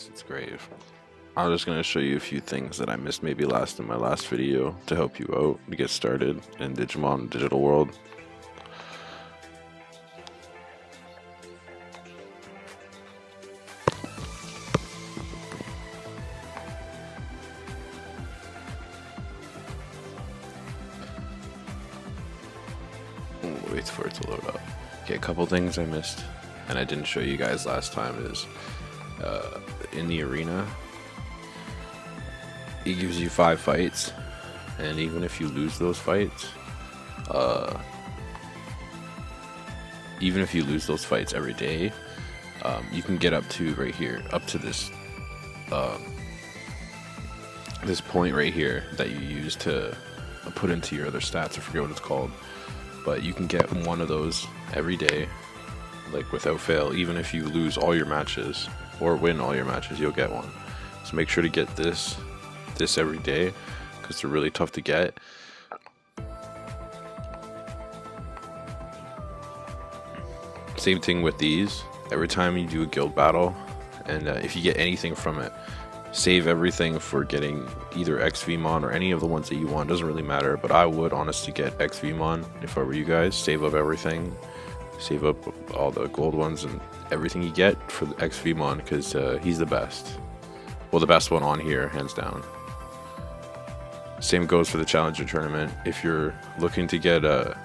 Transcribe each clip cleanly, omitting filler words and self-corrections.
guys, it's Grave. I'm just going to show you a few things that I missed maybe in my last video to help you out to get started in Digimon digital world. Wait for it to load up. Okay, a couple things I missed and I didn't show you guys last time is in the arena it gives you 5 fights, and even if you lose those fights every day, you can get up to right here, up to this this point right here that you use to put into your other stats. I forget what it's called, but you can get one of those every day, like without fail. Even if you lose all your matches or win all your matches, you'll get one. So make sure to get this every day because they're really tough to get. Same thing with these. Every time you do a guild battle, and if you get anything from it, save everything for getting either XVmon or any of the ones that you want. Doesn't really matter, but I would honestly get XVmon if I were you guys. Save up everything, save up all the gold ones and everything you get for the XVmon, because he's the best. Well, the best one on here, hands down. Same goes for the Challenger tournament. If you're looking to get a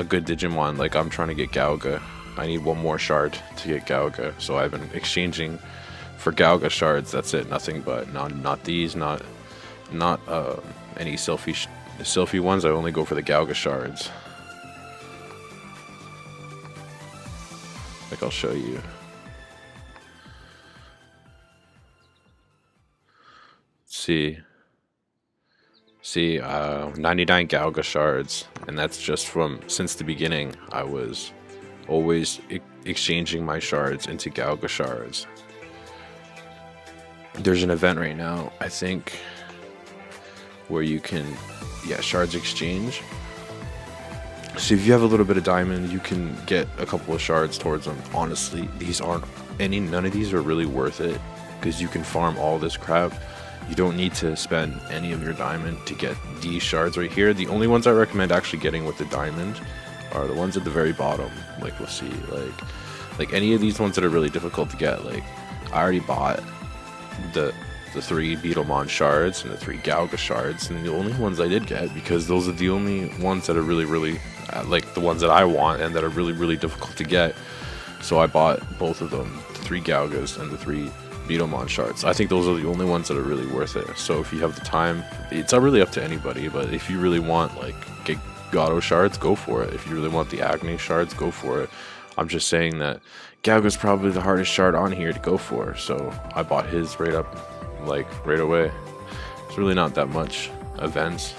good Digimon, like I'm trying to get Gauga, I need one more shard to get Gauga, so I've been exchanging for Gauga shards. That's it, nothing but not these, not any Sylphie ones. I only go for the Gauga shards. Like I'll show you. See, 99 Gauga shards, and that's just from since the beginning. I was always exchanging my shards into Gauga shards. There's an event right now, I think, where you can, shards exchange. So if you have a little bit of diamond, you can get a couple of shards towards them. Honestly, none of these are really worth it, because you can farm all this crap. You don't need to spend any of your diamond to get these shards right here. The only ones I recommend actually getting with the diamond are the ones at the very bottom. Like we'll see, like any of these ones that are really difficult to get. Like I already bought the 3 Beetlemon shards and the 3 Gauga shards, and the only ones I did get, because those are the only ones that are really like the ones that I want and that are really difficult to get. So I bought both of them, the 3 Gaugas and the 3 Beetlemon shards. I think those are the only ones that are really worth it. So if you have the time, it's really up to anybody, but if you really want like get Gato shards, go for it. If you really want the Agni shards, go for it. I'm just saying that Gauga's probably the hardest shard on here to go for, so I bought his right away. It's really not that much events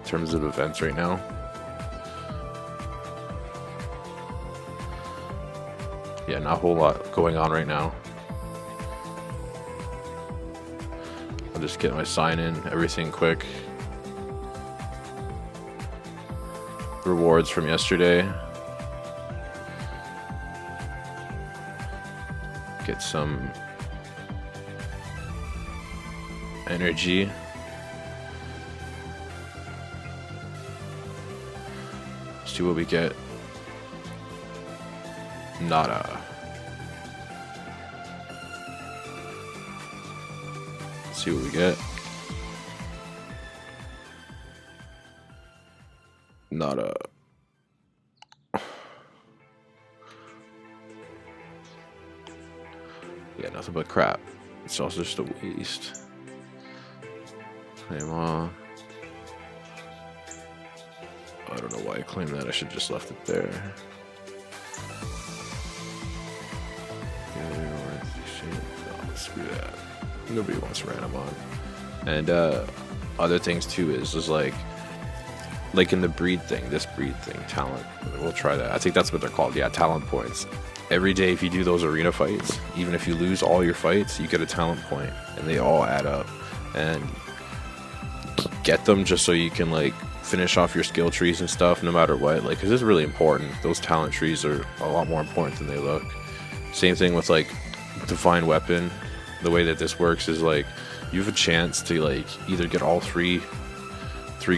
in terms of events right now. Yeah, not a whole lot going on right now. I'll just get my sign in, everything quick. Rewards from yesterday. Get some energy. See what we get. Nada. See what we get. Nada. Yeah, nothing but crap. It's also just a waste. Claim on. I don't know why I claimed that. I should just left it there. No, screw that. Nobody wants Ranamon. And other things too is like in the breed thing, this breed thing, talent. We'll try that. I think that's what they're called. Yeah, talent points. Every day, if you do those arena fights, even if you lose all your fights, you get a talent point, and they all add up. And get them just so you can like finish off your skill trees and stuff, no matter what. Like, because it's really important. Those talent trees are a lot more important than they look. Same thing with like divine weapon, the way that this works is like you have a chance to like either get all three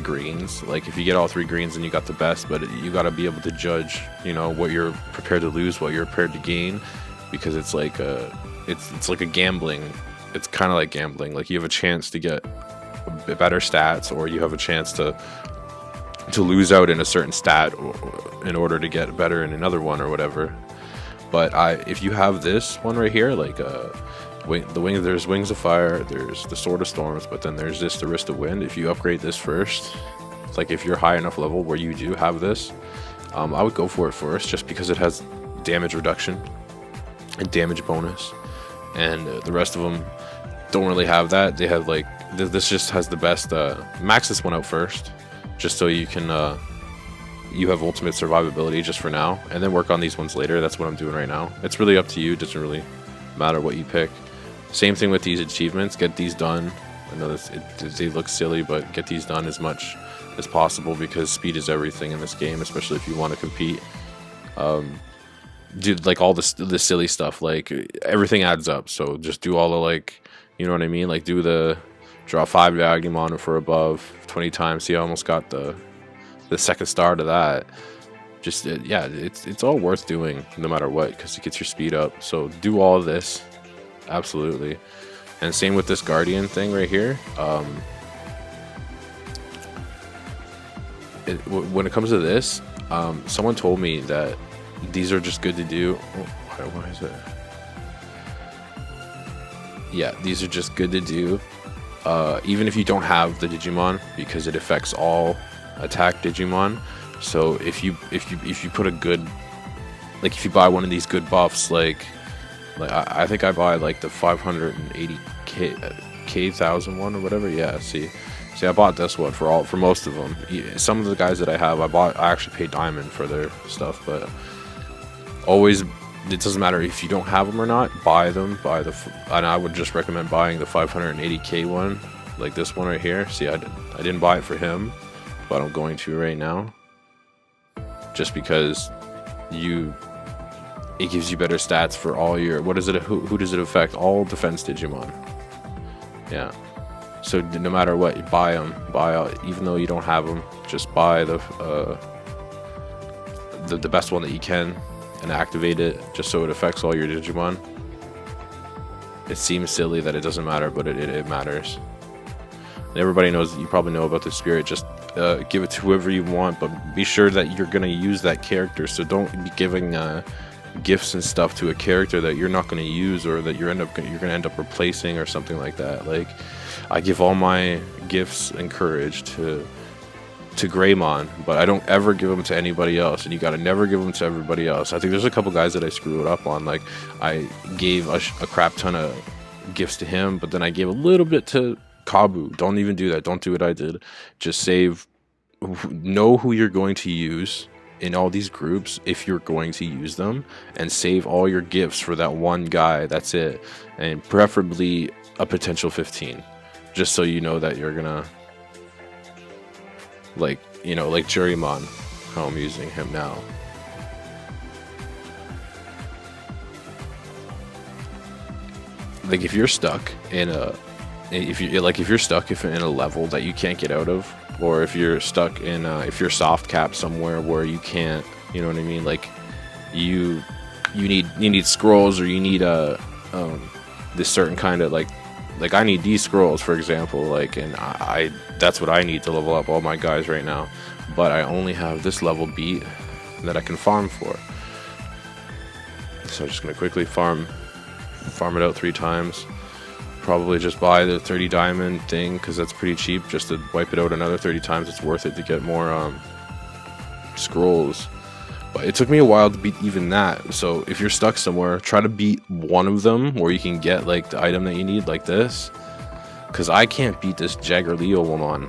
greens. Like if you get all 3 greens, then you got the best, but you got to be able to judge, you know, what you're prepared to lose, what you're prepared to gain, because it's like it's like a gambling. It's kind of like gambling. Like you have a chance to get better stats, or you have a chance to lose out in a certain stat in order to get better in another one or whatever. But if you have this one right here, like there's Wings of Fire, there's the Sword of Storms, but then there's the Wrist of Wind. If you upgrade this first, it's like if you're high enough level where you do have this, I would go for it first, just because it has damage reduction and damage bonus, and the rest of them don't really have that. They have like this just has the best. Max this one out first, just so you can you have ultimate survivability just for now, and then work on these ones later. That's what I'm doing right now. It's really up to you. It doesn't really matter what you pick. Same thing with these achievements. Get these done. I know they look silly, but get these done as much as possible, because speed is everything in this game, especially if you want to compete. Do like all the silly stuff. Like everything adds up. So just do all the, like, you know what I mean? Like do the draw 5 Diagramon for above 20 times. See, I almost got the 2nd star to that. Just yeah, it's all worth doing no matter what, because it gets your speed up. So do all of this, absolutely. And same with this Guardian thing right here. When it comes to this, someone told me that these are just good to do. Oh, why is it? Yeah, these are just good to do, even if you don't have the Digimon, because it affects all attack Digimon. So if you put a good, like if you buy one of these good buffs, like I think I buy like the 580k thousand one or whatever. Yeah, see, I bought this one for most of them. Some of the guys that I have, I actually paid diamond for their stuff, but always, it doesn't matter if you don't have them or not. Buy them. And I would just recommend buying the 580k one, like this one right here. See, I didn't buy it for him, but I'm going to right now, just because it gives you better stats for all your, what is it, who does it affect? All defense Digimon. Yeah, so no matter what, you buy them, even though you don't have them, just buy the best one that you can and activate it, just so it affects all your Digimon. It seems silly that it doesn't matter, but it matters. And everybody knows, you probably know about the spirit. Just give it to whoever you want, but be sure that you're gonna use that character. So don't be giving gifts and stuff to a character that you're not going to use, or that you're gonna end up replacing or something like that. Like I give all my gifts and courage to Greymon, but I don't ever give them to anybody else, and you gotta never give them to everybody else. I think there's a couple guys that I screwed up on. Like I gave a crap ton of gifts to him, but then I gave a little bit to Kabu. Don't even do that. Don't do what I did. Just know who you're going to use in all these groups, if you're going to use them, and save all your gifts for that one guy. That's it. And preferably a potential 15, just so you know that you're gonna, like, you know, like Jurimon, how I'm using him now. Like if you're stuck in if you're stuck in a level that you can't get out of, or if you're stuck in if you're soft capped somewhere where you can't, you know what I mean, like you need scrolls, or you need this certain kind of, like I need these scrolls, for example, like, and I that's what I need to level up all my guys right now, but I only have this level beat that I can farm for. So I'm just gonna quickly farm it out 3 times. Probably just buy the 30 diamond thing, because that's pretty cheap. Just to wipe it out another 30 times, it's worth it to get more scrolls. But it took me a while to beat even that. So if you're stuck somewhere, try to beat one of them where you can get like the item that you need, like this. Because I can't beat this Jagger-Leo one,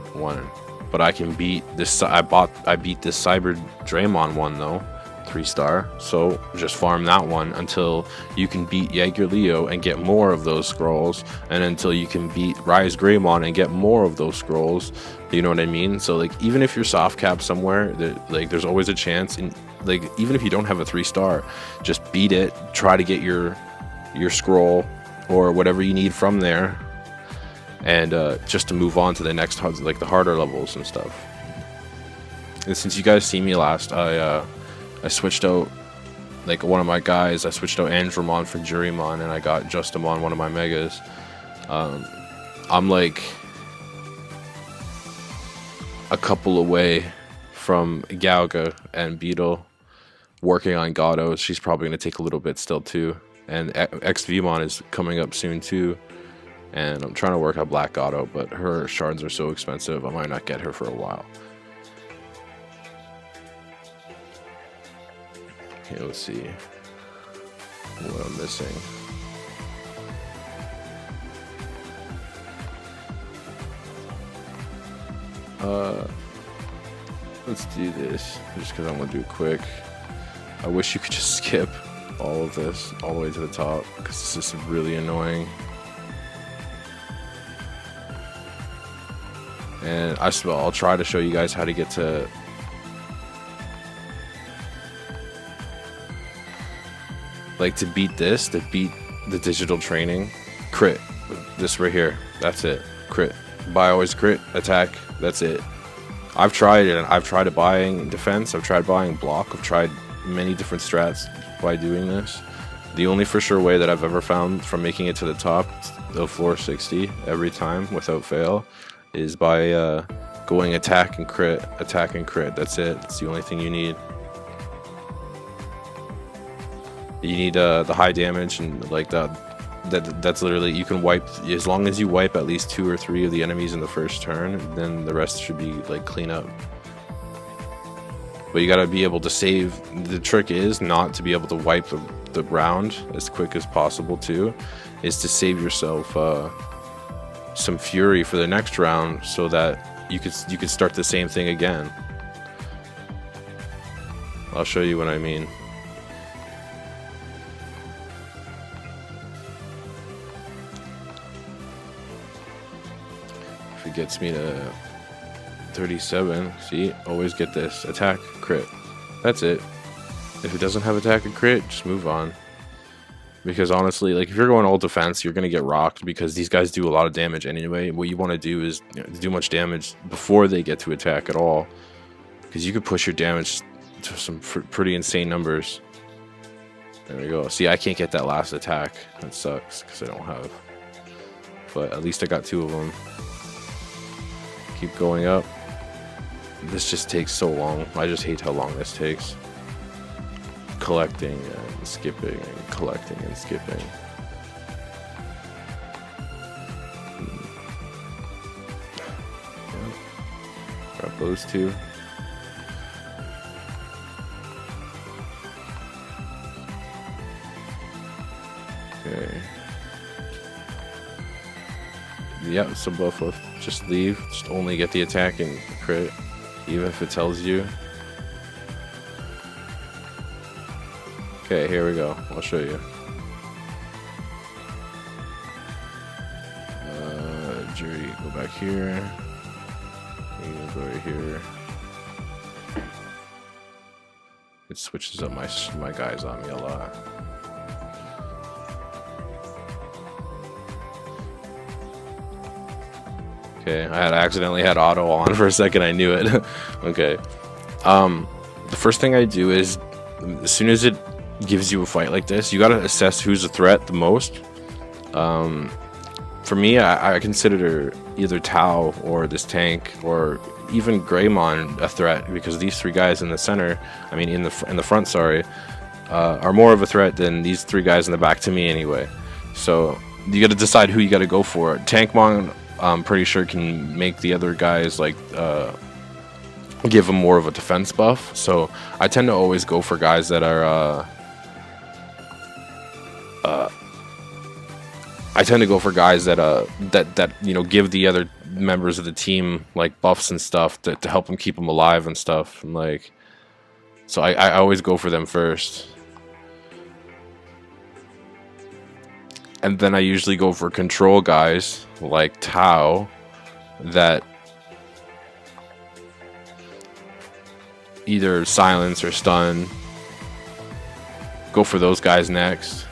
but I can beat this. I beat this Cyber Draymon one though, 3-star. So just farm that one until you can beat Jaeger-Leo and get more of those scrolls, and until you can beat Rise Greymon and get more of those scrolls. You know what I mean? So like, even if you're soft capped somewhere, there's always a chance. And like, even if you don't have a 3-star, just beat it. Try to get your your scroll or whatever you need from there, and just to move on to the next, like the harder levels and stuff. And since you guys see me last, I switched out like one of my guys. I switched out TERRIERMON for TERRIERMON, and I got Justimon, one of my megas. I'm like a couple away from Galga and Beetle working on Gato. She's probably going to take a little bit still too. And XVmon is coming up soon too. And I'm trying to work on Black Gato, but her shards are so expensive, I might not get her for a while. Okay, let's see what I'm missing. Let's do this just because I'm gonna do it quick. I wish you could just skip all of this all the way to the top, because this is really annoying. And I'll try to show you guys how to get to beat this, to beat the digital training. Crit. This right here. That's it. Crit. Buy always crit. Attack. That's it. I've tried it. I've tried buying defense. I've tried buying block. I've tried many different strats by doing this. The only for sure way that I've ever found from making it to the top of floor 60 every time without fail is by going attack and crit. Attack and crit. That's it. It's the only thing you need. You need the high damage, and like that's literally, you can wipe, as long as you wipe at least 2 or 3 of the enemies in the first turn, then the rest should be like clean up. But you gotta be able to save. The trick is not to be able to wipe the round as quick as possible too, is to save yourself some fury for the next round, so that you could start the same thing again. I'll show you what I mean. If it gets me to 37, see, always get this attack, crit. That's it. If it doesn't have attack and crit, just move on. Because honestly, like if you're going all defense, you're gonna get rocked, because these guys do a lot of damage anyway. What you want to do is, do much damage before they get to attack at all, because you could push your damage to some pretty insane numbers. There we go. See, I can't get that last attack. That sucks because I don't have. But at least I got 2 of them. Keep going up. This just takes so long. I just hate how long this takes. Collecting and skipping and collecting and skipping. Yeah. Grab those 2. Okay. Yeah, so both just leave. Just only get the attack and crit, even if it tells you. Okay, here we go. I'll show you. Jury, go back here. You can go right here. It switches up my guys on me a lot. Okay, I accidentally had auto on for a second. I knew it. Okay. The first thing I do is, as soon as it gives you a fight like this, you gotta assess who's a threat the most. For me, I consider either Tao or this tank, or even Greymon a threat, because these 3 guys in the center, I mean in the front, sorry, are more of a threat than these 3 guys in the back to me anyway. So you gotta decide who you gotta go for. Tankmon, I'm pretty sure, can make the other guys like give them more of a defense buff. So I tend to always go for guys that are that you know, give the other members of the team like buffs and stuff to help them, keep them alive and stuff. And like, so I always go for them first. And then I usually go for control guys like Tao that either silence or stun. Go for those guys next.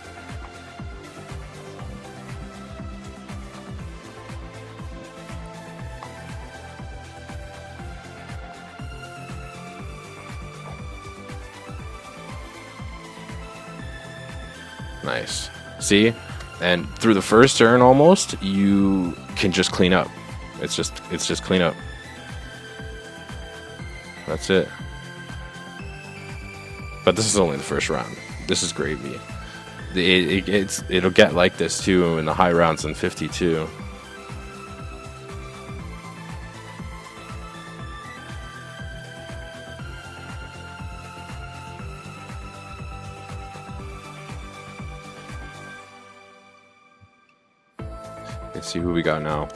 Nice. See? And through the first turn almost, you can just clean up. It's just clean up. That's it. But this is only the first round. This is gravy. It'll get like this too in the high rounds in 52. Let's see who we got now.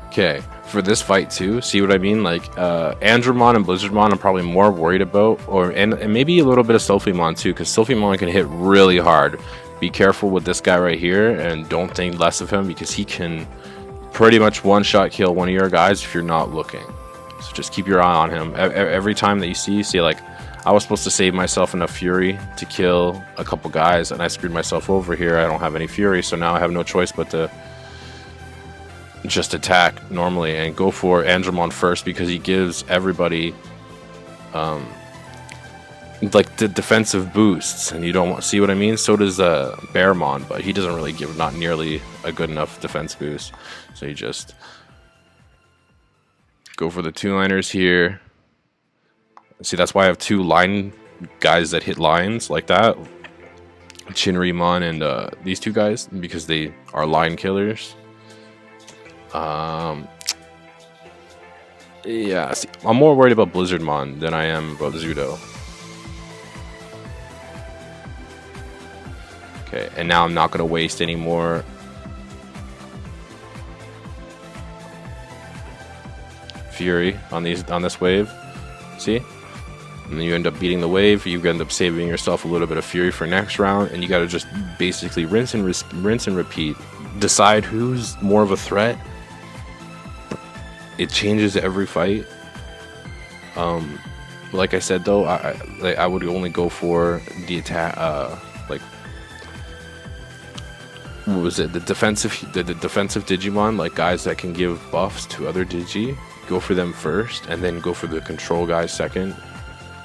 Okay, for this fight too, see what I mean? Like Andromon and Blizzardmon I'm probably more worried about, and maybe a little bit of Sylphimon too, because Sylphimon can hit really hard. Be careful with this guy right here, and don't think less of him, because he can pretty much one-shot kill one of your guys if you're not looking. So just keep your eye on him. Every time that you see like, I was supposed to save myself enough fury to kill a couple guys, and I screwed myself over here. I don't have any fury, so now I have no choice but to just attack normally and go for Andromon first, because he gives everybody like the defensive boosts, and you don't want, see what I mean? So does Bearmon, but he doesn't really give not nearly a good enough defense boost. So you just go for the two-liners here. See, that's why I have two line guys that hit lines like that, TERRIERMON and these two guys, because they are line killers. Yeah, see, I'm more worried about Blizzardmon than I am about Zudo. Okay, and now I'm not gonna waste any more fury on this wave. See? And then you end up beating the wave. You end up saving yourself a little bit of fury for next round, and you gotta just basically rinse and repeat. Decide who's more of a threat. It changes every fight. Like I said though, I would only go for the attack. Like, what was it? The defensive Digimon, like guys that can give buffs to other Digi. Go for them first, and then go for the control guys second,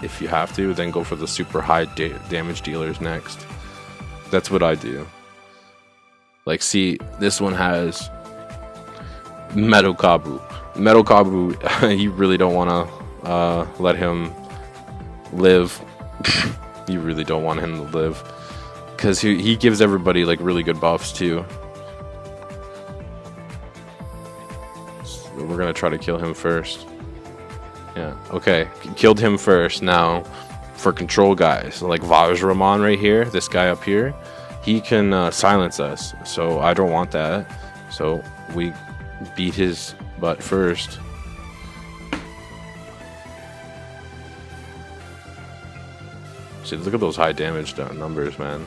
if you have to. Then go for the super high damage dealers next. That's what I do. Like, see, this one has Medokabu. Medokabu, you really don't want to let him live. You really don't want him to live, because he gives everybody like really good buffs too. So we're gonna try to kill him first. Yeah, okay, killed him first. Now for control guys like Vajramon right here, this guy up here, he can silence us, so I don't want that. So we beat his butt first. See, look at those high damage numbers, man.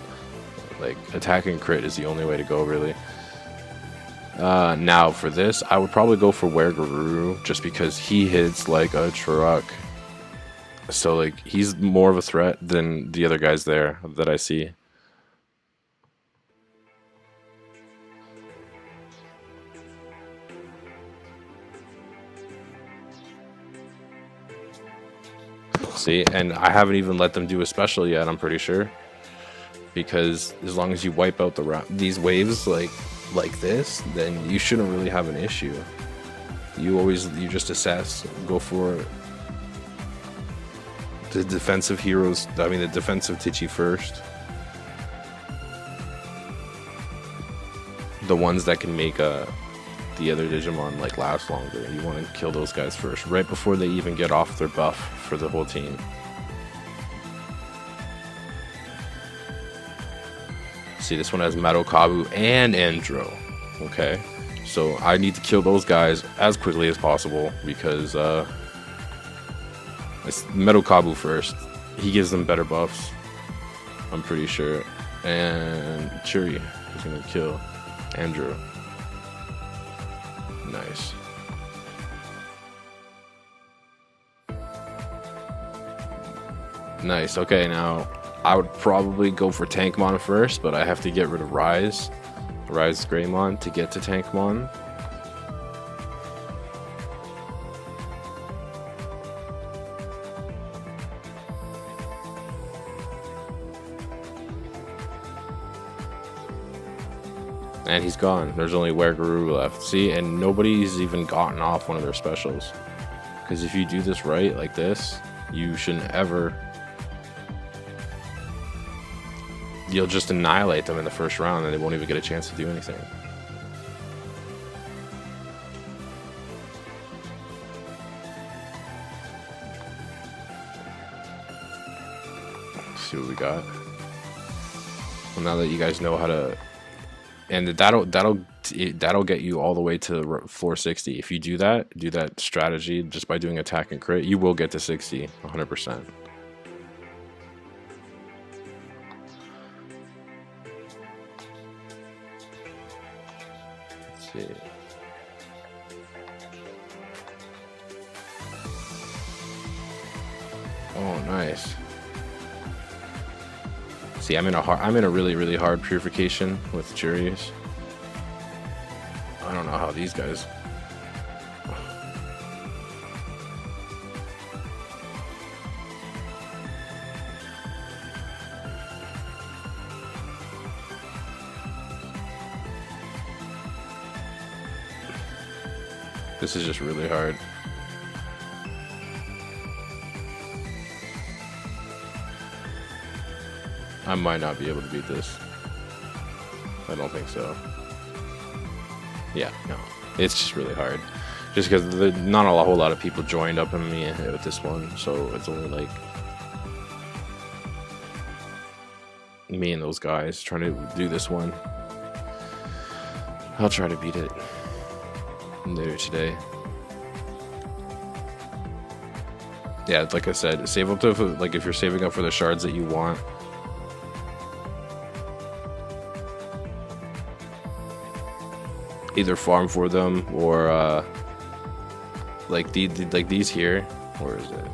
Like, attacking crit is the only way to go, really. Now for this, I would probably go for Weregaruru, just because he hits like a truck. So like, he's more of a threat than the other guys there that I see. See, and I haven't even let them do a special yet, I'm pretty sure. Because as long as you wipe out these waves like this, then you shouldn't really have an issue. You just assess, go for the defensive heroes, I mean the defensive Tichi first. The ones that can make the other Digimon like last longer. You want to kill those guys first, right before they even get off their buff for the whole team. See, this one has Madokabu and Andro. Okay, so I need to kill those guys as quickly as possible, because it's Madokabu first. He gives them better buffs, I'm pretty sure. And Churi is gonna kill Andro. Nice. Nice. Okay, now I would probably go for Tankmon first, but I have to get rid of Rise Greymon to get to Tankmon. And he's gone. There's only Wergaroo left. See, and nobody's even gotten off one of their specials. Because if you do this right, like this, you shouldn't ever... You'll just annihilate them in the first round and they won't even get a chance to do anything. Let's see what we got. Well, now that you guys know how to... And that'll get you all the way to 460. If you do that strategy just by doing attack and crit, you will get to 60 100%. Let's see. Oh, nice. See, I'm in a really hard purification with juries. I don't know how these guys. This is just really hard. I might not be able to beat this. I don't think so. Yeah, no. It's just really hard. Just because not a whole lot of people joined up on me with this one, so it's only like me and those guys trying to do this one. I'll try to beat it later today. Yeah, like I said, save up to, like, if you're saving up for the shards that you want, either farm for them or like these here. Where is it?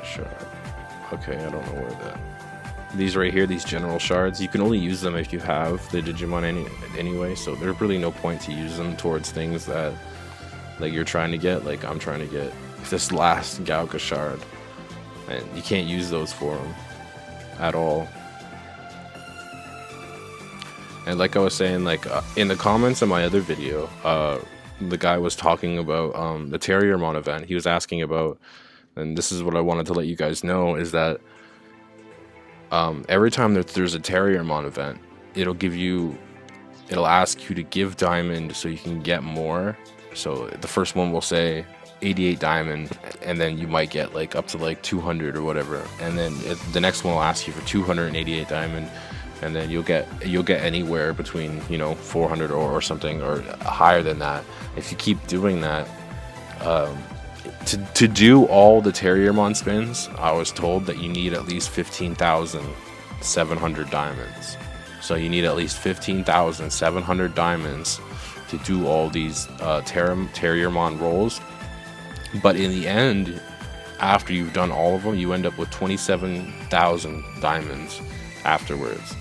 Shard. Okay, I don't know where that. These right here, these general shards, you can only use them if you have the Digimon anyway. So there's really no point to use them towards things that like you're trying to get. Like I'm trying to get this last Gauka shard, and you can't use those for them at all. And like I was saying, like in the comments of my other video, the guy was talking about the TERRIERMON event. He was asking about, and this is what I wanted to let you guys know, is that every time that there's a TERRIERMON event, it'll ask you to give diamond so you can get more. So the first one will say 88 diamond, and then you might get like up to like 200 or whatever, and then the next one will ask you for 288 diamond. And then you'll get anywhere between 400 or something or higher than that. If you keep doing that, to do all the TERRIERMON spins, I was told that you need at least 15,700 diamonds. So you need at least 15,700 diamonds to do all these TERRIERMON rolls. But in the end, after you've done all of them, you end up with 27,000 diamonds afterwards.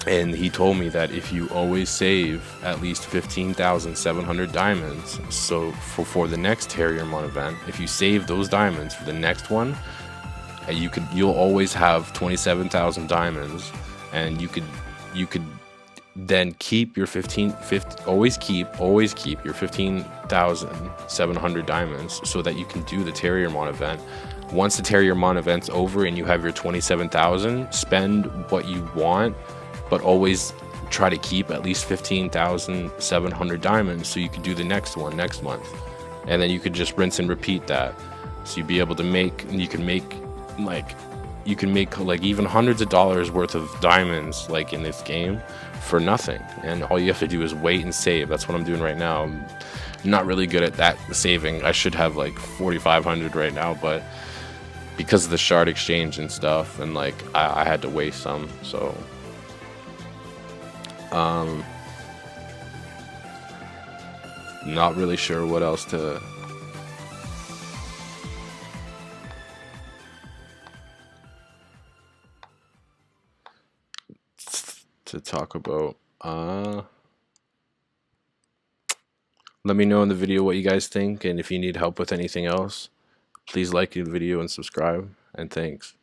And he told me that if you always save at least 15,700 diamonds, so for the next TERRIERMON event, if you save those diamonds for the next one, you'll always have 27,000 diamonds, and you could then keep your always keep your 15,700 diamonds so that you can do the TERRIERMON event. Once the TERRIERMON event's over and you have your 27,000, spend what you want, but always try to keep at least 15,700 diamonds so you could do the next one next month. And then you could just rinse and repeat that. So you'd be able to you can make like even hundreds of dollars worth of diamonds like in this game for nothing. And all you have to do is wait and save. That's what I'm doing right now. I'm not really good at that saving. I should have like 4,500 right now, but because of the shard exchange and stuff, and like I had to waste some, so not really sure what else to talk about. Let me know in the video what you guys think, and if you need help with anything else, please like the video and subscribe, and thanks.